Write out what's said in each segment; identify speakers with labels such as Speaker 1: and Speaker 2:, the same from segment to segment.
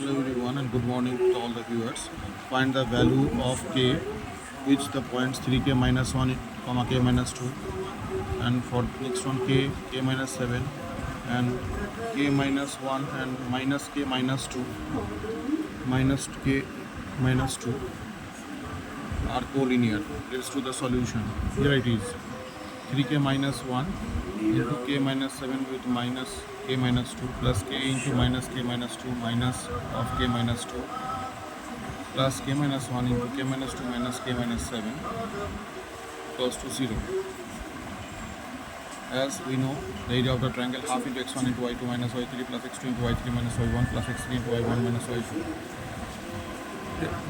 Speaker 1: Hello everyone and good morning to all the viewers. Find the value of k which the points 3k minus 1 comma k minus 2, and for next one k minus 7 and k minus 1 and minus k minus 2 minus k minus 2 are collinear. Let's do the solution. Here it is 3k minus 1 into k minus 7 with minus k minus 2 plus k into minus k minus 2 minus of k minus 2 plus k minus 1 into k minus 2 minus k minus 7 equals to 0. As we know, the area of the triangle half into x1 into y2 minus y3 plus x2 into y3 minus y1 plus x3 into y1 minus y2.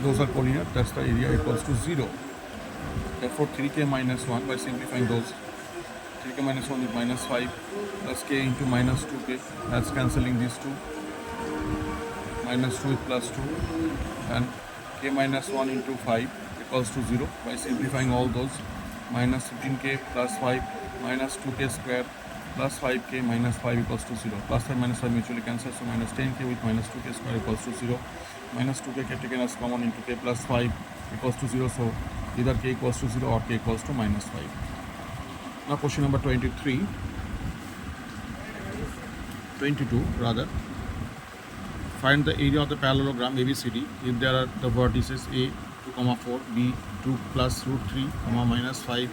Speaker 1: Those are collinear, that's the area equals to 0. Therefore 3k minus 1, by simplifying those, 3k minus 1 is minus 5 plus k into minus 2k, that's cancelling these two, minus 2 is plus 2, and k minus 1 into 5 equals to 0. By simplifying all those, minus 15k plus 5 minus 2k square plus 5k minus 5 equals to 0. Plus 5 minus 5 mutually cancels, so minus 10k with minus 2k square equals to 0. Minus 2k taken as common into k plus 5 equals to 0, so either k equals to 0 or k equals to minus 5. Now question number 22 rather. Find the area of the parallelogram ABCD if there are the vertices A 2, 4, B 2 plus root 3, minus 5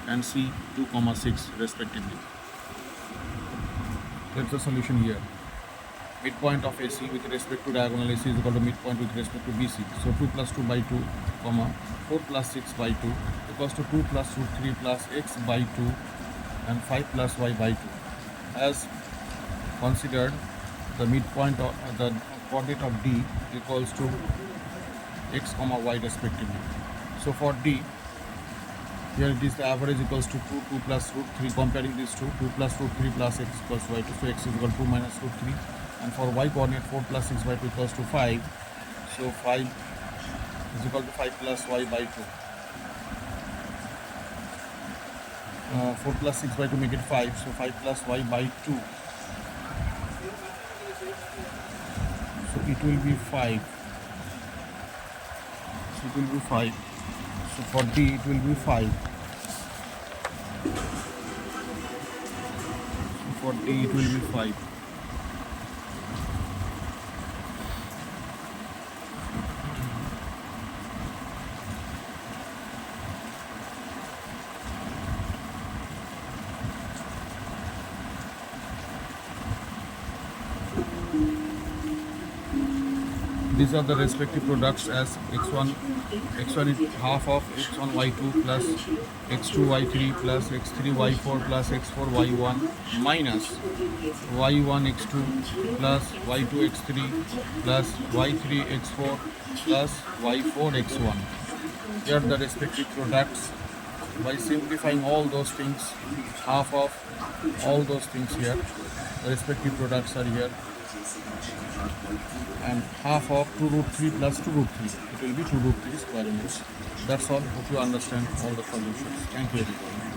Speaker 1: and C 2, 6 respectively. That's the solution here. Midpoint of AC with respect to diagonal AC is equal to midpoint with respect to BC. So 2 plus 2 by 2, 4 plus 6 by 2 equals to 2 plus root 3 plus x by 2 and 5 plus y by 2. As considered, the midpoint of the coordinate of D equals to x, y respectively. So for D, here it is the average equals to 2 plus root 3. Comparing these two, 2 plus root 3 plus x equals to y2. So x is equal to 2 minus root 3. And for y coordinate, 4 plus 6 by 2 equals to 5. So 5 is equal to 5 plus y by 2. 4 plus 6 by 2 make it 5. So 5 plus y by 2. So it will be 5. So it will be 5. So for D it will be 5. So for D it will be 5. These are the respective products as x1 is half of x1 y2 plus x2 y3 plus x3 y4 plus x4 y1 minus y1 x2 plus y2 x3 plus y3 x4 plus y4 x1. Here are the respective products. By simplifying all those things, half of all those things here, the respective products are here, and half of 2 root 3 plus 2 root 3. It will be 2 root 3 square units. That's all. Hope you understand all the solutions. Thank you everyone.